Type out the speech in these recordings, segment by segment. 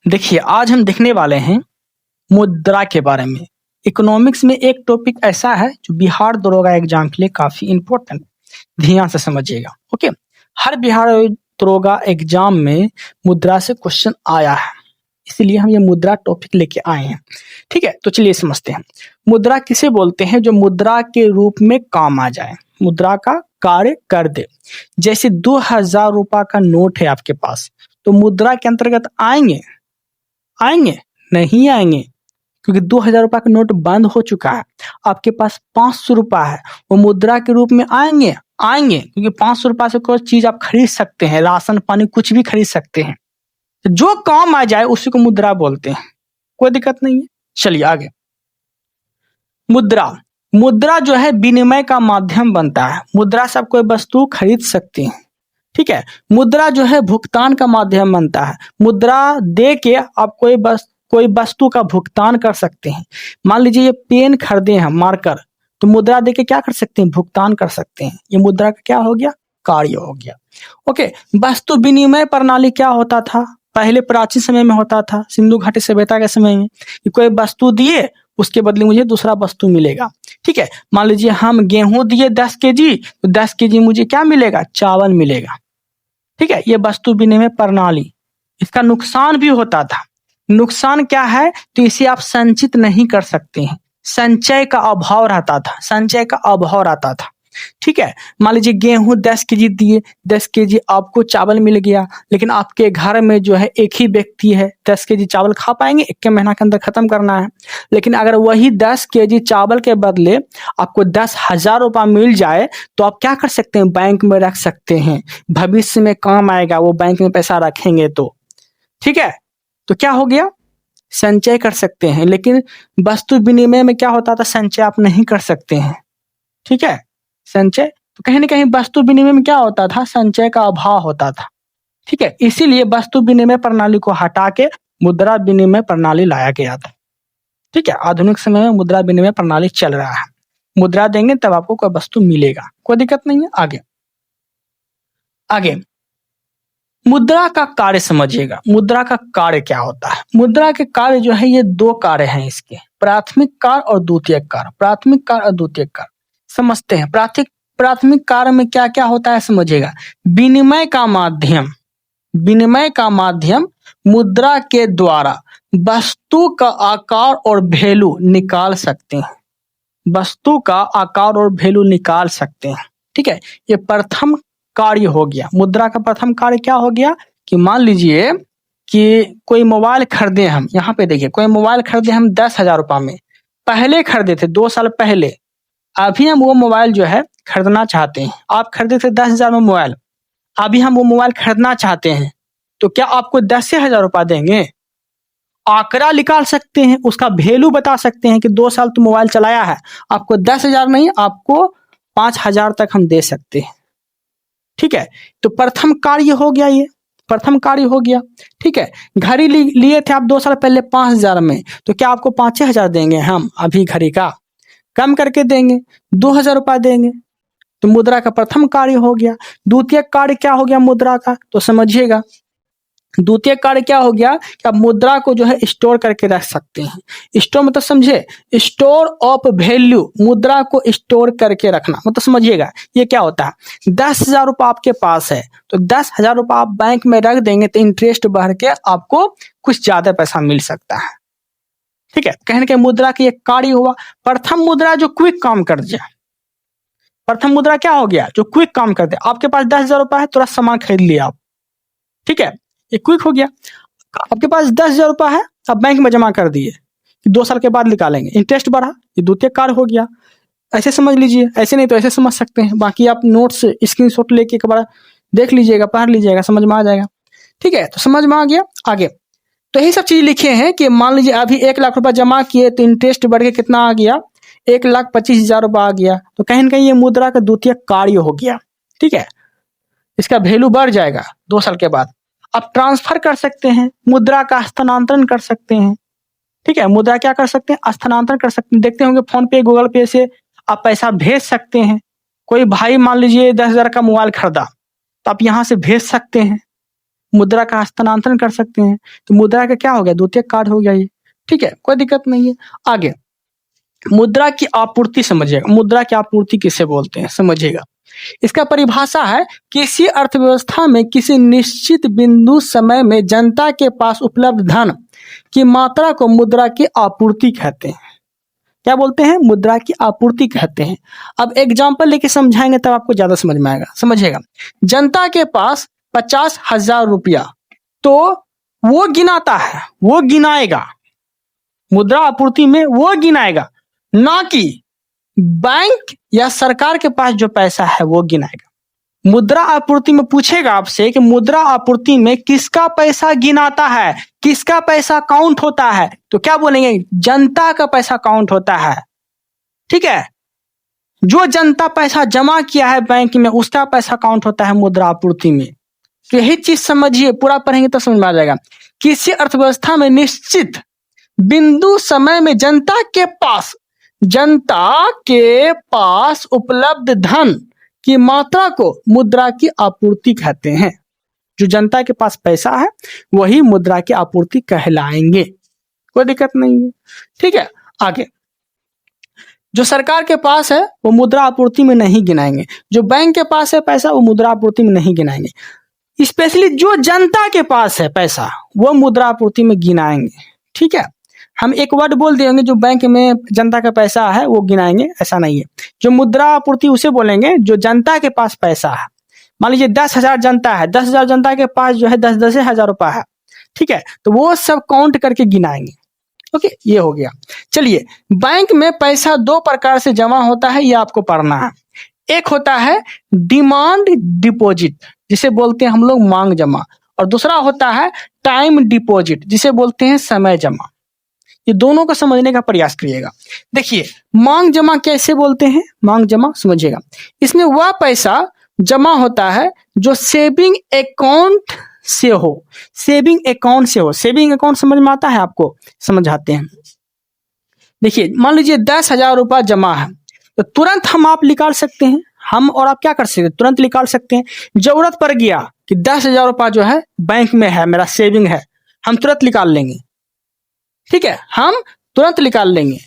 देखिए, आज हम देखने वाले हैं मुद्रा के बारे में। इकोनॉमिक्स में एक टॉपिक ऐसा है जो बिहार दरोगा एग्जाम के लिए काफ़ी इम्पोर्टेंट है। ध्यान से समझिएगा, ओके? हर बिहार दरोगा एग्जाम में मुद्रा से क्वेश्चन आया है, इसलिए हम ये मुद्रा टॉपिक लेके आए हैं। ठीक है, तो चलिए समझते हैं। मुद्रा किसे बोलते हैं? जो मुद्रा के रूप में काम आ जाए, मुद्रा का कार्य कर दे। जैसे 2000 रुपये का नोट है आपके पास, तो मुद्रा के अंतर्गत आएंगे? आएंगे? नहीं आएंगे, क्योंकि 2000 रुपये का नोट बंद हो चुका है। आपके पास 500 रुपया है, वो मुद्रा के रूप में आएंगे? आएंगे, क्योंकि 500 रुपये से कोई चीज आप खरीद सकते हैं, राशन पानी कुछ भी खरीद सकते हैं। तो जो काम आ जाए उसी को मुद्रा बोलते हैं, कोई दिक्कत नहीं है। चलिए आगे। मुद्रा, मुद्रा जो है विनिमय का माध्यम बनता है। मुद्रा से आप कोई वस्तु खरीद सकते हैं। ठीक है, मुद्रा जो है भुगतान का माध्यम बनता है। मुद्रा दे के आप कोई वस्तु का भुगतान कर सकते हैं। मान लीजिए ये पेन खरीदे हैं, मार्कर, तो मुद्रा दे के क्या कर सकते हैं? भुगतान कर सकते हैं। ये मुद्रा का क्या हो गया? कार्य हो गया। ओके, वस्तु विनिमय प्रणाली क्या होता था? पहले प्राचीन समय में होता था, सिंधु घाटी सभ्यता के समय में, कि कोई वस्तु दिए उसके बदले मुझे दूसरा वस्तु मिलेगा। ठीक है, मान लीजिए हम गेहूं दिए 10 केजी, तो 10 केजी मुझे क्या मिलेगा? चावल मिलेगा। ठीक है, ये वस्तु विनिमय प्रणाली। इसका नुकसान भी होता था। नुकसान क्या है? तो इसे आप संचित नहीं कर सकते हैं, संचय का अभाव रहता था, संचय का अभाव रहता था। ठीक है, मान लीजिए गेहूं 10 केजी दिए, 10 केजी आपको चावल मिल गया, लेकिन आपके घर में जो है एक ही व्यक्ति है, 10 केजी चावल खा पाएंगे? एक के महीना के अंदर खत्म करना है। लेकिन अगर वही 10 केजी चावल के बदले आपको 10,000 रुपया मिल जाए, तो आप क्या कर सकते हैं? बैंक में रख सकते हैं, भविष्य में काम आएगा, वो बैंक में पैसा रखेंगे तो। ठीक है, तो क्या हो गया? संचय कर सकते हैं। लेकिन वस्तु विनिमय में क्या होता था? संचय आप नहीं कर सकते हैं। ठीक है, संचय, तो कहीं ना कहीं वस्तु विनिमय में क्या होता था? संचय का अभाव होता था। ठीक है, इसीलिए वस्तु विनिमय प्रणाली को हटा के मुद्रा विनिमय प्रणाली लाया गया था। ठीक है, आधुनिक समय में मुद्रा विनिमय प्रणाली चल रहा है। मुद्रा देंगे तब आपको कोई वस्तु मिलेगा, कोई दिक्कत नहीं है। आगे आगे मुद्रा का कार्य समझिएगा। मुद्रा का कार्य क्या होता है? मुद्रा के कार्य जो है, ये 2 कार्य हैं इसके, प्राथमिक कार्य और द्वितीयक कार्य। प्राथमिक कार्य और द्वितीयक कार्य समझते हैं। प्राथमिक कार्य में क्या क्या होता है समझिएगा। विनिमय का माध्यम, विनिमय का माध्यम मुद्रा के द्वारा वस्तु का आकार और वैल्यू निकाल सकते हैं, वस्तु का आकार और वैल्यू निकाल सकते हैं। ठीक है, ये प्रथम कार्य हो गया। मुद्रा का प्रथम कार्य क्या हो गया? कि मान लीजिए कि कोई मोबाइल खरीदे हम, यहाँ पे देखिए, कोई मोबाइल खरीदे हम 10,000 रुपये में, पहले खरीदे थे 2 साल पहले। अभी हम वो मोबाइल जो है खरीदना चाहते हैं। आप खरीदे थे 10,000 में मोबाइल, अभी हम वो मोबाइल खरीदना चाहते हैं, तो क्या आपको 10,000 रुपया देंगे? आंकड़ा निकाल सकते हैं, उसका वैल्यू बता सकते हैं कि 2 साल तो मोबाइल चलाया है, आपको 10,000 नहीं, आपको 5,000 तक हम दे सकते हैं। ठीक है, तो प्रथम कार्य हो गया, ये प्रथम कार्य हो गया। ठीक है, घड़ी लिए थे आप 2 साल पहले 5,000 में, तो क्या आपको 5,000 देंगे? हम अभी घड़ी का कम करके देंगे, 2,000 रुपया देंगे। तो मुद्रा का प्रथम कार्य हो गया। द्वितीय कार्य क्या हो गया मुद्रा का? तो समझिएगा, द्वितीय कार्य क्या हो गया कि आप मुद्रा को जो है स्टोर करके रख सकते हैं। स्टोर मतलब समझे, स्टोर ऑफ वैल्यू, मुद्रा को स्टोर करके रखना मतलब समझिएगा ये क्या होता है। 10,000 रुपये आपके पास है, तो 10,000 रुपये आप बैंक में रख देंगे, तो इंटरेस्ट बढ़ के आपको कुछ ज्यादा पैसा मिल सकता है। ठीक है, कहने के मुद्रा की एक कार्य हुआ। प्रथम मुद्रा जो क्विक काम कर जाए, प्रथम मुद्रा क्या हो गया? जो क्विक काम कर दे। आपके पास 10,000 रुपये है, थोड़ा सामान खरीद लिया आप, ठीक है, ये क्विक हो गया। आपके पास 10,000 रुपये है, आप बैंक में जमा कर दिए, 2 साल के बाद निकालेंगे, इंटरेस्ट बढ़ा, ये द्वितीय कार्य हो गया। ऐसे समझ लीजिए, ऐसे नहीं तो ऐसे समझ सकते हैं। बाकी आप नोट्स स्क्रीनशॉट लेके एक बार देख लीजिएगा, पढ़ लीजिएगा, समझ में आ जाएगा। ठीक है, तो समझ में आ गया। आगे तो यही सब चीज लिखे हैं कि मान लीजिए अभी 1 लाख रुपया जमा किए, तो इंटरेस्ट बढ़ के कितना आ गया? 1,25,000 रुपया आ गया। तो कहीं ना कहीं ये मुद्रा का द्वितीय कार्य हो गया। ठीक है, इसका वैल्यू बढ़ जाएगा 2 साल के बाद। आप ट्रांसफर कर सकते हैं, मुद्रा का हस्तांतरण कर सकते हैं। ठीक है, मुद्रा क्या कर सकते हैं? हस्तांतरण कर सकते हैं। देखते होंगे फोन पे, गूगल पे से आप पैसा भेज सकते हैं। कोई भाई मान लीजिए 10,000 का मोबाइल खरीदा, तो आप यहाँ से भेज सकते हैं। मुद्रा का हस्तांतरण कर सकते हैं। तो मुद्रा का क्या हो गया, द्वितीयक कार्ड हो गया ये। ठीक है, कोई दिक्कत नहीं है। आगे मुद्रा की आपूर्ति समझिएगा। मुद्रा की आपूर्ति किसे बोलते हैं समझिएगा। इसका परिभाषा है किसी अर्थव्यवस्था में किसी निश्चित बिंदु समय में जनता के पास उपलब्ध धन की मात्रा को मुद्रा की आपूर्ति कहते हैं। क्या बोलते हैं, मुद्रा की आपूर्ति कहते हैं। अब एग्जाम्पल लेके समझाएंगे तब आपको ज्यादा समझ में आएगा। समझिएगा, जनता के पास 50,000 रुपया, तो वो गिनाता है, वो गिनाएगा, मुद्रा आपूर्ति में वो गिनाएगा, ना कि बैंक या सरकार के पास जो पैसा है वो गिनाएगा। मुद्रा आपूर्ति में पूछेगा आपसे कि मुद्रा आपूर्ति में किसका पैसा गिनाता है, किसका पैसा काउंट होता है, तो क्या बोलेंगे, जनता का पैसा काउंट होता है। ठीक है, जो जनता पैसा जमा किया है बैंक में उसका पैसा काउंट होता है मुद्रा आपूर्ति में। तो यही चीज समझिए, पूरा पढ़ेंगे तो समझ में आ जाएगा। किसी अर्थव्यवस्था में निश्चित बिंदु समय में जनता के पास उपलब्ध धन की मात्रा को मुद्रा की आपूर्ति कहते हैं। जो जनता के पास पैसा है वही मुद्रा की आपूर्ति कहलाएंगे। कोई दिक्कत नहीं है। ठीक है, आगे जो सरकार के पास है वो मुद्रा आपूर्ति में नहीं गिनाएंगे, जो बैंक के पास है पैसा वो मुद्रा आपूर्ति में नहीं गिनाएंगे। स्पेशली जो जनता के पास है पैसा वो मुद्रा आपूर्ति में गिनाएंगे। ठीक है, हम एक वर्ड बोल देंगे जो बैंक में जनता का पैसा है वो गिनाएंगे, ऐसा नहीं है। जो मुद्रा आपूर्ति उसे बोलेंगे जो जनता के पास पैसा है। मान लीजिए 10,000 जनता है, 10,000 जनता के पास जो है 10,000 रुपया है। ठीक है, तो वो सब काउंट करके गिनाएंगे। ओके, ये हो गया। चलिए, बैंक में पैसा दो प्रकार से जमा होता है, ये आपको पढ़ना है। एक होता है डिमांड डिपॉजिट, जिसे बोलते हैं हम लोग मांग जमा, और दूसरा होता है टाइम डिपॉजिट, जिसे बोलते हैं समय जमा। ये दोनों को समझने का प्रयास करिएगा। देखिए, मांग जमा कैसे बोलते हैं, मांग जमा समझिएगा। इसमें वह पैसा जमा होता है जो सेविंग अकाउंट से हो, सेविंग अकाउंट से हो। सेविंग अकाउंट समझ में आता है आपको, समझाते हैं। देखिए, मान लीजिए 10,000 रुपया जमा है, तो तुरंत हम आप निकाल सकते हैं, हम और आप क्या कर सकते हैं, तुरंत निकाल सकते हैं। जरूरत पड़ गया कि 10,000 रुपया जो है बैंक में है, मेरा सेविंग है, हम तुरंत निकाल लेंगे। ठीक है, हम तुरंत निकाल लेंगे।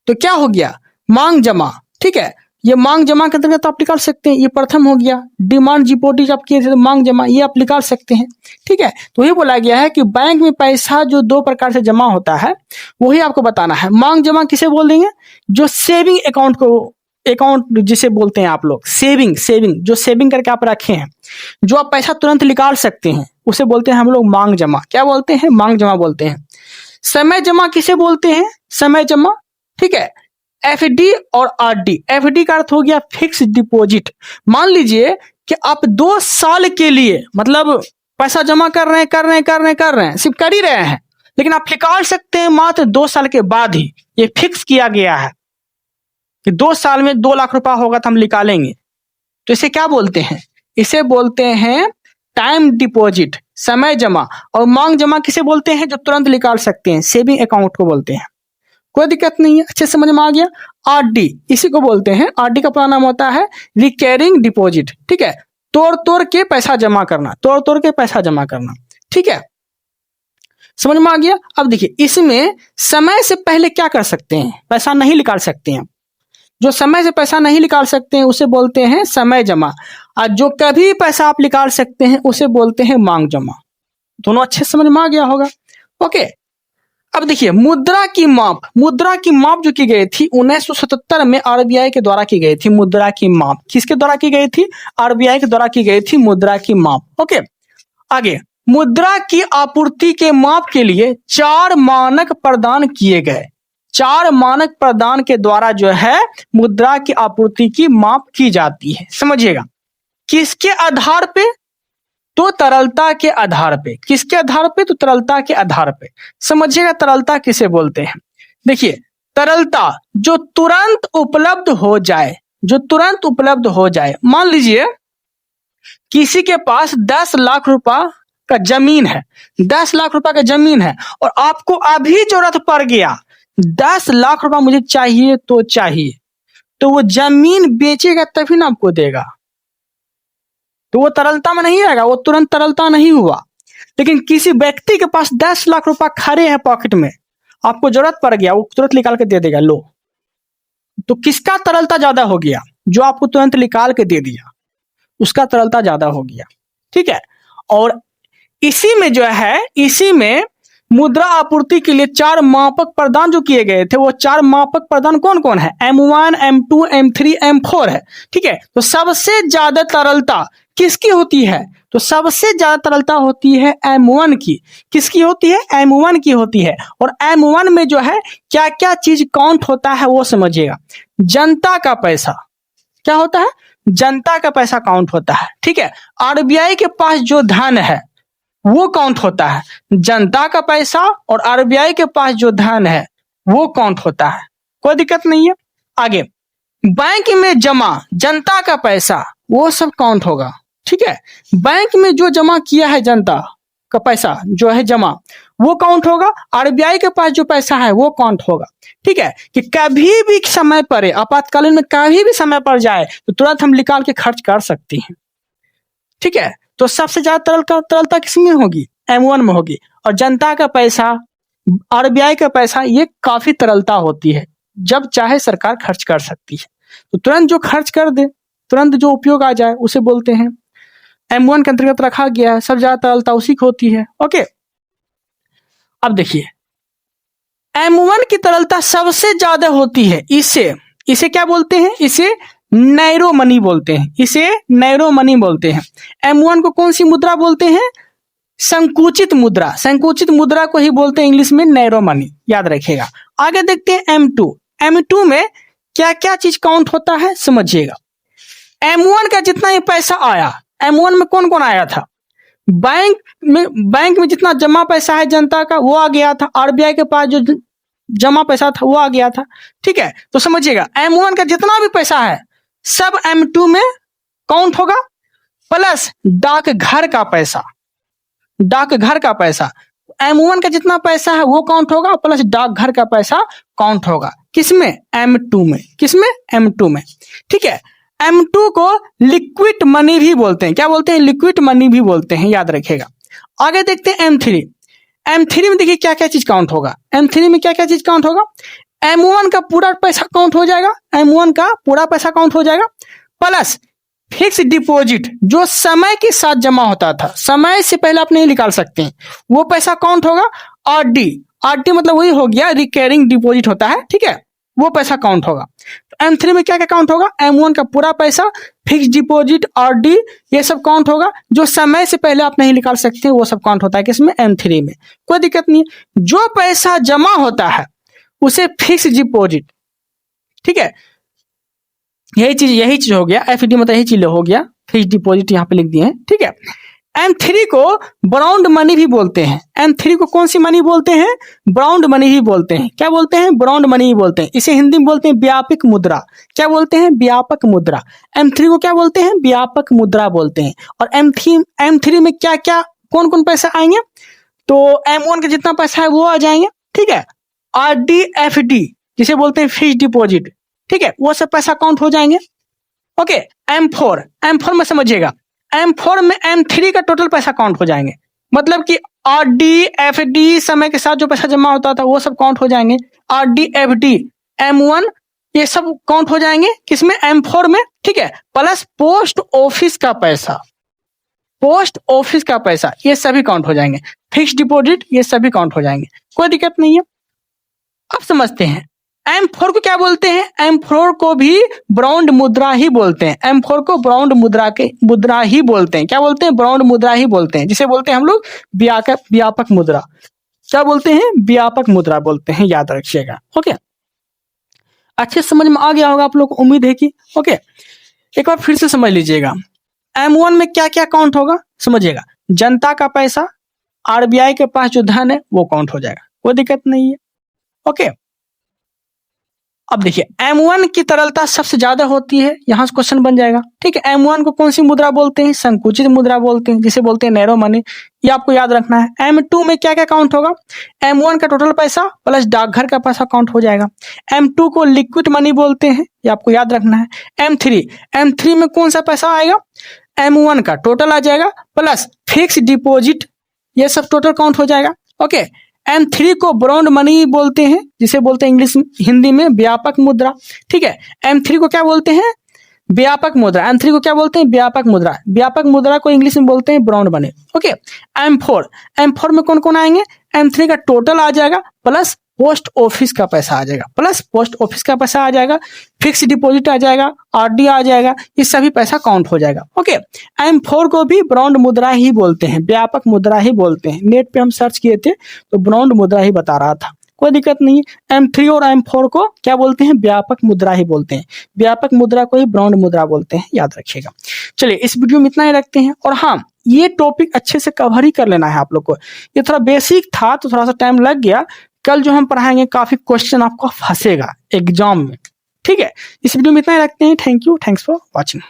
तो क्या हो गया, मांग जमा। ठीक है, ये मांग जमा के अंतर्गत आप निकाल सकते हैं। ये प्रथम हो गया। डिमांड डिपॉजिट आप किए थे तो मांग जमा, ये आप निकाल सकते हैं। ठीक है, तो ये बोला गया है कि बैंक में पैसा जो दो प्रकार से जमा होता है वही आपको बताना है। मांग जमा किसे बोल देंगे, जो सेविंग अकाउंट को, अकाउंट जिसे बोलते हैं आप लोग, सेविंग जो सेविंग करके आप रखे हैं, जो आप पैसा तुरंत निकाल सकते हैं, उसे बोलते हैं हम लोग मांग जमा। क्या बोलते हैं, मांग जमा बोलते हैं। समय जमा किसे बोलते हैं, समय जमा। ठीक है, एफडी और आरडी। एफडी का अर्थ हो गया फिक्स डिपॉजिट। मान लीजिए कि आप 2 साल के लिए मतलब पैसा जमा कर रहे हैं, सिर्फ कर ही रहे हैं, लेकिन आप निकाल सकते हैं मात्र 2 साल के बाद ही। ये फिक्स किया गया है कि 2 साल में 2 लाख रुपया होगा तो हम निकालेंगे। तो इसे क्या बोलते हैं, इसे बोलते हैं टाइम डिपॉजिट, समय जमा। और मांग जमा किसे बोलते हैं, जो तुरंत निकाल सकते हैं, सेविंग अकाउंट को बोलते हैं। कोई दिक्कत नहीं है, अच्छे समझ में आ गया। आरडी इसी को बोलते हैं, आरडी का पूरा नाम होता है रिकरिंग डिपॉजिट। ठीक है, तोड़ के पैसा जमा करना, तोड़ के पैसा जमा करना। ठीक है, समझ में आ गया। अब देखिए, इसमें समय से पहले क्या कर सकते हैं, पैसा नहीं निकाल सकते हैं। जो समय से पैसा नहीं निकाल सकते हैं उसे बोलते हैं समय जमा, और जो कभी पैसा आप निकाल सकते हैं उसे बोलते हैं मांग जमा। दोनों अच्छे समझ में आ गया होगा। ओके, अब देखिए, मुद्रा की माप जो की गई थी 1977 में आरबीआई के द्वारा की गई थी। मुद्रा की माप किसके द्वारा की गई थी, आरबीआई के द्वारा की गई थी मुद्रा की माप। ओके, आगे मुद्रा की आपूर्ति के माप के लिए 4 मानक प्रदान किए गए। 4 मानक प्रदान के द्वारा जो है मुद्रा की आपूर्ति की माप की जाती है। समझिएगा, किसके आधार पे, तो तरलता के आधार पे। किसके आधार पे, तो तरलता के आधार पे। समझिएगा, तरलता किसे बोलते हैं। देखिए, तरलता जो तुरंत उपलब्ध हो जाए, जो तुरंत उपलब्ध हो जाए। मान लीजिए किसी के पास 10 लाख रुपया का जमीन है, 10 लाख रुपया का जमीन है, और आपको अभी जरूरत पड़ गया, 10 लाख रुपया मुझे चाहिए तो चाहिए, तो वो जमीन बेचेगा तभी ना आपको देगा। तो वो तरलता में नहीं आएगा, वो तुरंत तरलता नहीं हुआ। लेकिन किसी व्यक्ति के पास 10 लाख रुपए खड़े हैं पॉकेट में, आपको जरूरत पड़ गया, वो तुरंत निकाल के दे देगा, लो। तो किसका तरलता ज्यादा हो गया? जो आपको तुरंत निकाल के दे दिया उसका तरलता ज्यादा हो गया, ठीक है। और इसी में जो है, इसी में मुद्रा आपूर्ति के लिए 4 मापक प्रदान जो किए गए थे, वो 4 मापक प्रदान कौन कौन है? M1, M2, M3, M4 है, ठीक है। तो सबसे ज्यादा तरलता किसकी होती है? तो सबसे ज्यादा तरलता होती है M1 की। किसकी होती है? M1 की होती है। और M1 में जो है क्या क्या चीज काउंट होता है वो समझिएगा। जनता का पैसा क्या होता है? जनता का पैसा काउंट होता है, ठीक है। RBI के पास जो धन है वो काउंट होता है, जनता का पैसा और RBI के पास जो धन है वो काउंट होता है, कोई दिक्कत नहीं है। आगे, बैंक में जमा जनता का पैसा वो सब काउंट होगा, ठीक है। बैंक में जो जमा किया है जनता का पैसा जो है जमा, वो काउंट होगा। RBI के पास जो पैसा है वो काउंट होगा, ठीक है। कि कभी भी समय पर, आपातकालीन में कभी भी समय पर जाए तो तुरंत हम निकाल के खर्च कर सकते हैं, ठीक है। तो सबसे ज्यादा तरलता किसमें होगी? M1 में होगी। और जनता का पैसा, RBI का पैसा, ये काफी तरलता होती है, जब चाहे सरकार खर्च कर सकती है। तो तुरंत जो खर्च कर दे, तुरंत जो उपयोग आ जाए उसे बोलते हैं M1 के अंतर्गत रखा गया है। सब ज्यादा तरलता उसी की होती है, ओके। अब देखिए, M1 की तरलता सबसे ज्यादा होती है, इसे क्या बोलते हैं? इसे नैरो मनी बोलते हैं, इसे नैरो मनी बोलते हैं। M1 को कौन सी मुद्रा बोलते हैं? संकुचित मुद्रा। संकुचित मुद्रा को ही बोलते हैं इंग्लिश में नैरो मनी, याद रखिएगा। आगे देखते हैं M2। M2 में क्या क्या चीज काउंट होता है समझिएगा। M1 का जितना ही पैसा आया, M1 में कौन कौन आया था? बैंक में जितना जमा पैसा है जनता का वो आ गया था, RBI के पास जो जमा पैसा था वो आ गया था, ठीक है। तो समझिएगा, M1 का जितना भी पैसा है सब M2 में काउंट होगा, प्लस डाकघर का पैसा। डाकघर का पैसा, M1 का जितना पैसा है वो काउंट होगा, प्लस डाकघर का पैसा काउंट होगा। किसमें? M2 में। किसमें? M2 में, ठीक है। M2 को लिक्विड मनी भी बोलते हैं। क्या बोलते हैं? लिक्विड मनी भी बोलते हैं, याद रखिएगा। आगे देखते हैं M3। M3 में देखिए क्या क्या चीज काउंट होगा। M3 में क्या क्या चीज काउंट होगा? M1 का पूरा पैसा काउंट हो जाएगा, M1 का पूरा पैसा काउंट हो जाएगा, प्लस फिक्स डिपॉजिट जो समय के साथ जमा होता था, समय से पहले आप नहीं निकाल सकते हैं, वो पैसा काउंट होगा। RD मतलब वही हो गया, रिकरिंग डिपॉजिट होता है, ठीक है, वो पैसा काउंट होगा। तो M3 में क्या क्या काउंट होगा? M1 का पूरा पैसा, फिक्स डिपॉजिट, RD, ये सब काउंट होगा। जो समय से पहले आप नहीं निकाल सकते वो सब काउंट होता है किसमें? M3 में। कोई दिक्कत नहीं है। जो पैसा जमा होता है उसे फिक्स डिपॉजिट, ठीक है, यही चीज हो गया। FD मतलब यही चीज हो गया, फिक्स डिपॉजिट यहाँ पे लिख दिए हैं, ठीक है। M3 को ब्राउन मनी भी बोलते हैं। M3 को कौन सी मनी बोलते हैं? ब्राउन मनी ही बोलते हैं। क्या बोलते हैं? ब्राउन मनी ही बोलते हैं। इसे हिंदी में बोलते हैं व्यापक मुद्रा। क्या बोलते हैं? व्यापक मुद्रा। M3 को क्या बोलते हैं? व्यापक मुद्रा बोलते हैं। और M3 में क्या क्या कौन कौन पैसा आएंगे? तो M1 का जितना पैसा है वो आ जाएंगे, ठीक है। RD FD जिसे बोलते हैं फिक्स डिपॉजिट, ठीक है, वो सब पैसा काउंट हो जाएंगे, ओके। M4 में समझिएगा, M4 में M3 का टोटल पैसा काउंट हो जाएंगे। मतलब कि RD FD समय के साथ जो पैसा जमा होता था वो सब काउंट हो जाएंगे। RD FD M1 ये सब काउंट हो जाएंगे किसमें? M4 में, ठीक है। प्लस पोस्ट ऑफिस का पैसा, पोस्ट ऑफिस का पैसा, ये सभी काउंट हो जाएंगे। फिक्स डिपॉजिट ये सभी काउंट हो जाएंगे, कोई दिक्कत नहीं है। अब समझते हैं M4 को क्या बोलते हैं? M4 को भी ब्राउन मुद्रा ही बोलते हैं। M4 को ब्राउन मुद्रा ही बोलते हैं। क्या बोलते हैं? ब्राउन मुद्रा ही बोलते हैं, जिसे बोलते हैं हम लोग व्यापक मुद्रा। क्या बोलते हैं? व्यापक मुद्रा बोलते हैं, याद रखिएगा, ओके। अच्छे समझ में आ गया होगा आप लोग को, उम्मीद है कि ओके। एक बार फिर से समझ लीजिएगा, M1 में क्या क्या काउंट होगा समझिएगा। जनता का पैसा, RBI के पास जो धन है वो काउंट हो जाएगा, कोई दिक्कत नहीं है, ओके। अब देखिए, M1 की तरलता सबसे ज्यादा होती है, यहां से क्वेश्चन बन जाएगा, ठीक है। M1 को कौन सी मुद्रा बोलते हैं? संकुचित मुद्रा बोलते हैं, जिसे बोलते हैं नैरो मनी, ये आपको याद रखना है। M2 में क्या क्या काउंट होगा? M1 का टोटल पैसा प्लस डाकघर का पैसा काउंट हो जाएगा। M2 को लिक्विड मनी बोलते हैं, ये आपको याद रखना है। M3 में कौन सा पैसा आएगा? M1 का टोटल आ जाएगा प्लस फिक्स डिपॉजिट, ये सब टोटल काउंट हो जाएगा। ओके, M3 को ब्रॉन्ड मनी बोलते हैं, जिसे बोलते हैं इंग्लिश हिंदी में व्यापक मुद्रा। ठीक है, M3 को क्या बोलते हैं? व्यापक मुद्रा। M3 को क्या बोलते हैं? व्यापक मुद्रा। व्यापक मुद्रा को इंग्लिश में बोलते हैं ब्रॉन्ड मनी। ओके, M4 में कौन कौन आएंगे? M3 का टोटल आ जाएगा प्लस पोस्ट ऑफिस का पैसा आ जाएगा, प्लस पोस्ट ऑफिस का पैसा आ जाएगा, फिक्स डिपॉजिट आ जाएगा, आरडी आ जाएगा, ये सभी पैसा काउंट हो जाएगा। ओके, M4 को भी ब्रॉन्ड मुद्रा ही बोलते हैं, व्यापक मुद्रा ही बोलते हैं। नेट पे हम सर्च किए थे तो ब्रॉन्ड मुद्रा ही बता रहा था, कोई दिक्कत नहीं है। M3 और M4 को क्या बोलते हैं? व्यापक मुद्रा ही बोलते हैं। व्यापक मुद्रा को ही ब्रॉन्ड मुद्रा बोलते हैं, याद रखिएगा। चलिए, इस वीडियो में इतना ही रखते हैं। और हाँ, ये टॉपिक अच्छे से कवर ही कर लेना है आप लोग को। ये थोड़ा बेसिक था तो थोड़ा सा टाइम लग गया। कल जो हम पढ़ाएंगे काफी क्वेश्चन आपको फंसेगा एग्जाम में। ठीक है, इस वीडियो में इतना ही रखते हैं। Thank you, thanks for watching.